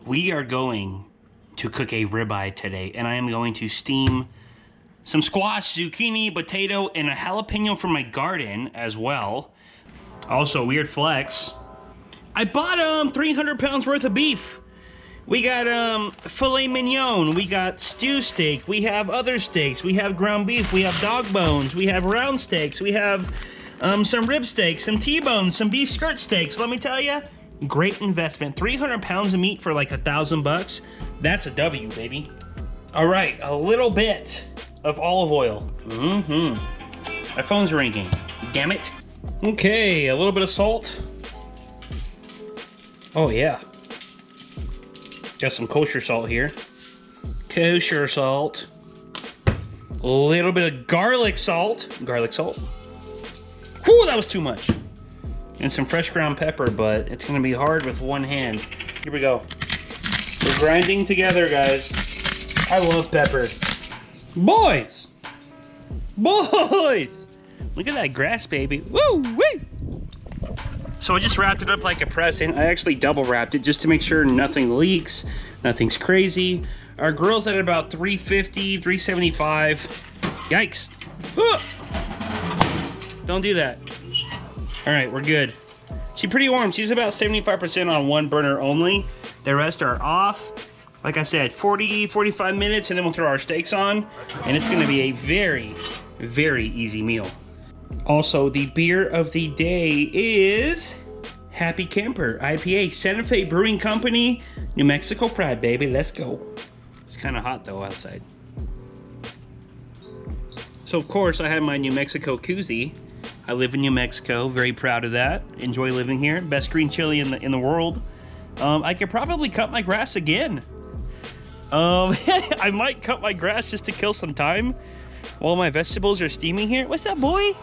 We are going to cook a ribeye today, and I am going to steam some squash, zucchini, potato, and a jalapeno from my garden as well. Also, weird flex, I bought 300 pounds worth of beef. We got filet mignon, we got stew steak, we have other steaks, we have ground beef, we have dog bones, we have round steaks, we have some rib steaks, some T-bones, some beef skirt steaks. Let me tell you, great investment. 300 pounds of meat for like $1,000 bucks. That's a W, baby. All right, a little bit of olive oil. My phone's ringing, damn it. Okay, a little bit of salt. Oh yeah. Got some kosher salt here. Kosher salt. A little bit of garlic salt. Garlic salt. Whew, that was too much. And some fresh ground pepper, but it's gonna be hard with one hand. Here we go. We're grinding together, guys. I love pepper. Boys! Boys! Look at that grass, baby. Woo wee! So I just wrapped it up like a present. I actually double wrapped it just to make sure nothing leaks, nothing's crazy. Our grill's at about 350, 375. Yikes. Don't do that. All right, we're good. She's pretty warm. She's about 75% on one burner only. The rest are off. Like I said, 40, 45 minutes, and then we'll throw our steaks on, and it's gonna be a very, very easy meal. Also, the beer of the day is Happy Camper IPA, Santa Fe Brewing Company, New Mexico Pride, baby. Let's go. It's kind of hot though outside. So of course I have my New Mexico koozie. I live in New Mexico, very proud of that. Enjoy living here. Best green chili in the world. I could probably cut my grass again. I might cut my grass just to kill some time while my vegetables are steaming here. What's up, boy?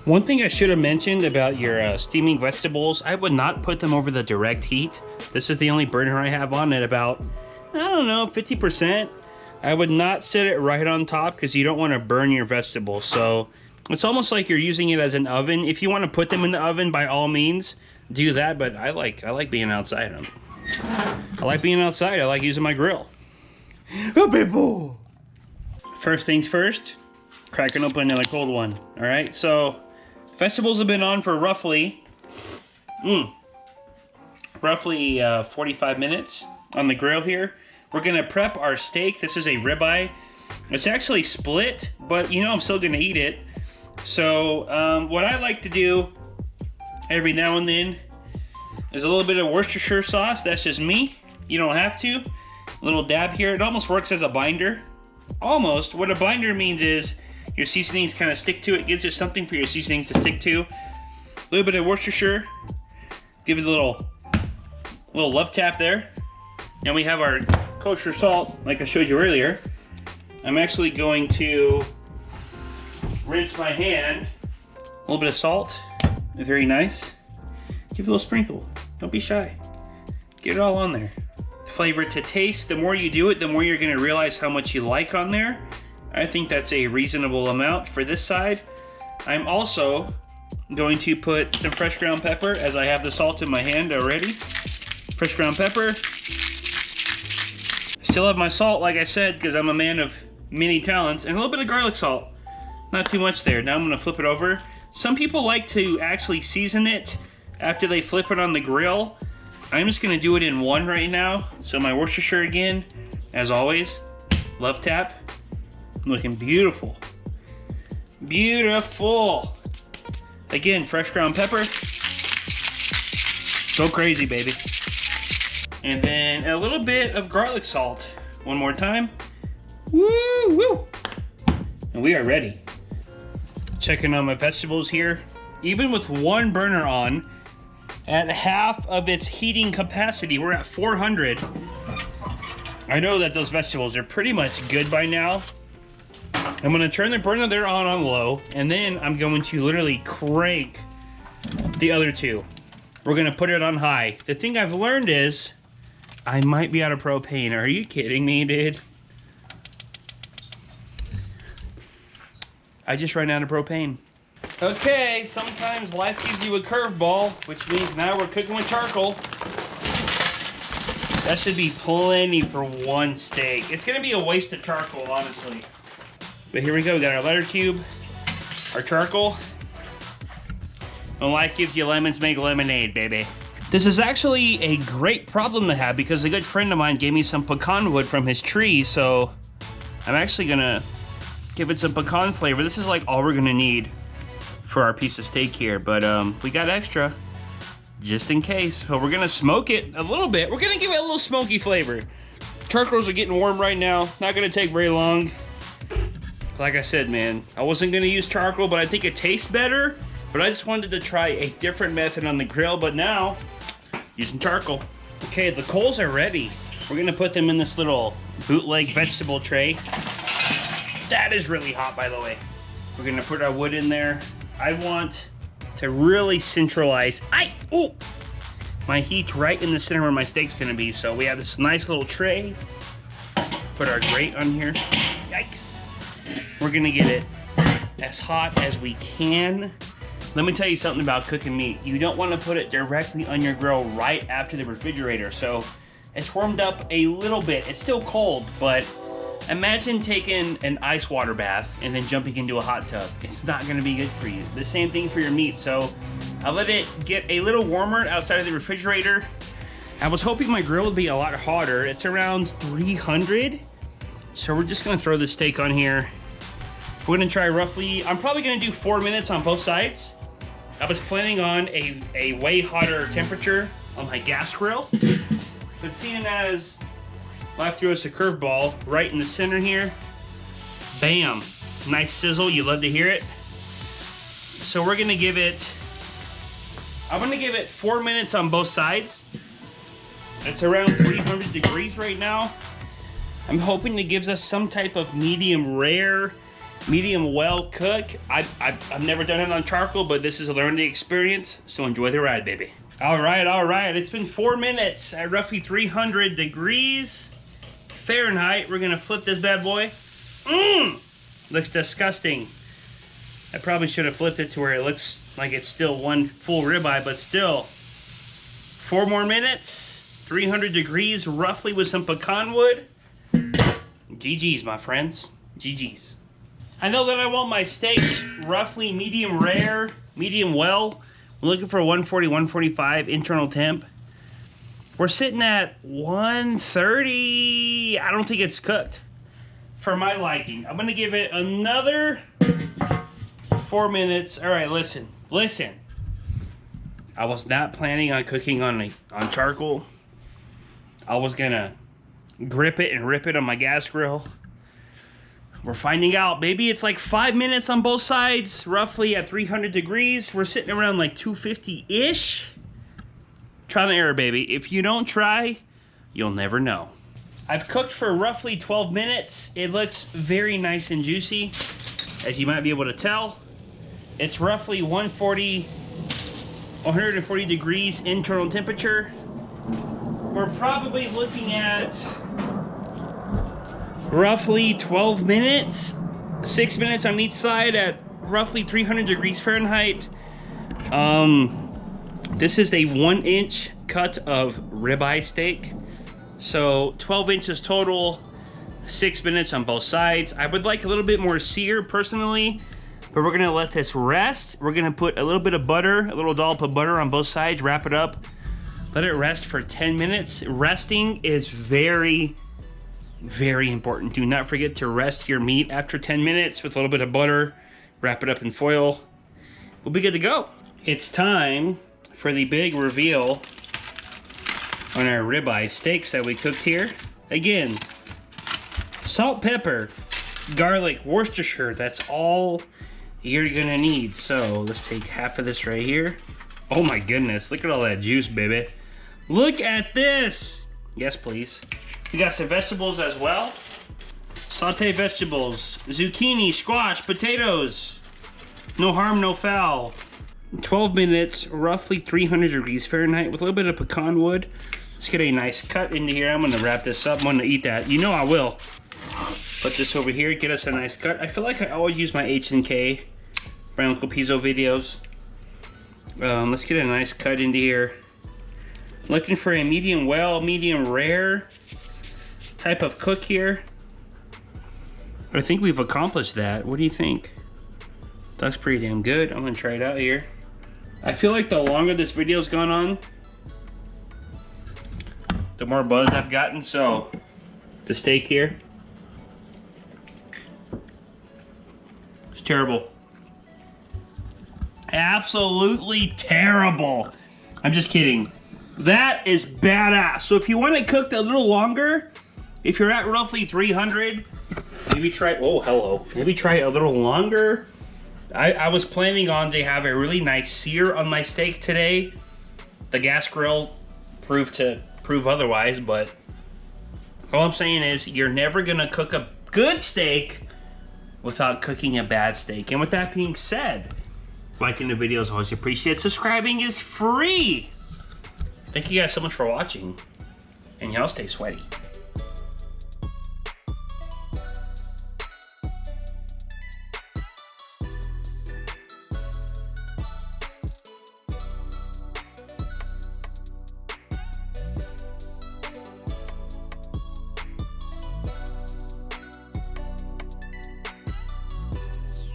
One thing I should have mentioned about your steaming vegetables, I would not put them over the direct heat. This is the only burner I have on at about, I don't know, 50%. I would not set it right on top because you don't want to burn your vegetables. So it's almost like you're using it as an oven. If you want to put them in the oven, by all means, do that. But I like being outside. I like being outside. I like using my grill. Oh, people! First things first. Cracking open another cold one. All right, so vegetables have been on for roughly 45 minutes on the grill here. We're gonna prep our steak. This is a ribeye. It's actually split, but you know I'm still gonna eat it. So what I like to do every now and then is a little bit of Worcestershire sauce. That's just me. You don't have to. A little dab here. It almost works as a binder. Almost. What a binder means is your seasonings kind of stick to it. Gives you something for your seasonings to stick to. A little bit of Worcestershire. Give it a little love tap there. And we have our kosher salt, like I showed you earlier. I'm actually going to rinse my hand. A little bit of salt. Very nice. Give it a little sprinkle. Don't be shy. Get it all on there. Flavor to taste. The more you do it, the more you're going to realize how much you like on there. I think that's a reasonable amount for this side. I'm also going to put some fresh ground pepper, as I have the salt in my hand already. Fresh ground pepper. Still have my salt, like I said, because I'm a man of many talents. And a little bit of garlic salt. Not too much there. Now I'm going to flip it over. Some people like to actually season it after they flip it on the grill. I'm just going to do it in one right now. So my Worcestershire again, as always. Love tap. Looking beautiful. Beautiful. Again, fresh ground pepper. Go crazy, baby. And then a little bit of garlic salt. One more time. Woo, woo. And we are ready. Checking on my vegetables here. Even with one burner on, at half of its heating capacity, we're at 400. I know that those vegetables are pretty much good by now. I'm gonna turn the burner there on low, and then I'm going to literally crank the other two. We're gonna put it on high. The thing I've learned is I might be out of propane. Are you kidding me, dude? I just ran out of propane. Okay, sometimes life gives you a curveball, which means now we're cooking with charcoal. That should be plenty for one steak. It's gonna be a waste of charcoal, honestly. But here we go, we got our letter cube, our charcoal. When life gives you lemons, make lemonade, baby. This is actually a great problem to have because a good friend of mine gave me some pecan wood from his tree, so I'm actually gonna give it some pecan flavor. This is like all we're gonna need for our piece of steak here, but we got extra just in case. So we're gonna smoke it a little bit. We're gonna give it a little smoky flavor. Charcoals are getting warm right now. Not gonna take very long. Like I said, man, I wasn't gonna use charcoal, but I think it tastes better. But I just wanted to try a different method on the grill, but now, using charcoal. Okay, the coals are ready. We're gonna put them in this little bootleg vegetable tray. That is really hot, by the way. We're gonna put our wood in there. I want to really centralize, my heat's right in the center where my steak's gonna be. So we have this nice little tray. Put our grate on here. Yikes. We're gonna get it as hot as we can. Let me tell you something about cooking meat. You don't want to put it directly on your grill right after the refrigerator. So it's warmed up a little bit. It's still cold, but imagine taking an ice water bath and then jumping into a hot tub. It's not going to be good for you. The same thing for your meat. So I let it get a little warmer outside of the refrigerator. I was hoping my grill would be a lot hotter. It's around 300. So we're just going to throw the steak on here. We're going to try roughly, I'm probably going to do 4 minutes on both sides. I was planning on a way hotter temperature on my gas grill, but seeing as life threw us a curveball right in the center here, bam, nice sizzle, you love to hear it. So we're gonna give it, I'm gonna give it 4 minutes on both sides. It's around 300 degrees right now. I'm hoping it gives us some type of medium rare, medium well cook. I've never done it on charcoal, but this is a learning experience, so enjoy the ride, baby. All right. It's been 4 minutes at roughly 300 degrees Fahrenheit. We're gonna flip this bad boy. Looks disgusting. I probably should have flipped it to where it looks like it's still one full ribeye, but still. 4 more minutes, 300 degrees roughly with some pecan wood. GG's, my friends, GG's. I know that I want my steaks roughly medium rare, medium well. I'm looking for 140, 145 internal temp. We're sitting at 130. I don't think it's cooked for my liking. I'm gonna give it another 4 minutes. All right, listen. I was not planning on cooking on charcoal. I was gonna grip it and rip it on my gas grill. We're finding out. Maybe it's like 5 minutes on both sides, roughly at 300 degrees. We're sitting around like 250-ish. Trial and error, baby. If you don't try, you'll never know. I've cooked for roughly 12 minutes. It looks very nice and juicy, as you might be able to tell. It's roughly 140 degrees internal temperature. We're probably looking at roughly 12 minutes, 6 minutes on each side at roughly 300 degrees Fahrenheit. This is a 1-inch cut of ribeye steak. So 12 inches total, 6 minutes on both sides. I would like a little bit more sear personally, but we're gonna let this rest. We're gonna put a little bit of butter, a little dollop of butter on both sides, wrap it up, let it rest for 10 minutes. Resting is very, very important. Do not forget to rest your meat after 10 minutes with a little bit of butter. Wrap it up in foil. We'll be good to go. It's time for the big reveal on our ribeye steaks that we cooked here. Again, salt, pepper, garlic, Worcestershire. That's all you're gonna need. So let's take half of this right here. Oh my goodness, look at all that juice, baby. Look at this. Yes, please. We got some vegetables as well. Sauteed vegetables, zucchini, squash, potatoes. No harm, no foul. 12 minutes, roughly 300 degrees Fahrenheit with a little bit of pecan wood. Let's get a nice cut into here. I'm gonna wrap this up. I'm gonna eat that. You know I will. Put this over here, get us a nice cut. I feel like I always use my H&K for my Uncle Pizo videos. Let's get a nice cut into here. Looking for a medium well, medium rare type of cook here. I think we've accomplished that. What do you think? That's pretty damn good. I'm gonna try it out here. I feel like the longer this video's gone on, the more buzz I've gotten. So the steak here, it's terrible. Absolutely terrible. I'm just kidding. That is badass. So if you want it cooked a little longer, if you're at roughly 300, maybe try, oh, hello. Maybe try it a little longer. I was planning on to have a really nice sear on my steak today. The gas grill proved otherwise, but all I'm saying is you're never gonna cook a good steak without cooking a bad steak. And with that being said, liking the video is always appreciated. Subscribing is free. Thank you guys so much for watching, and y'all stay sweaty.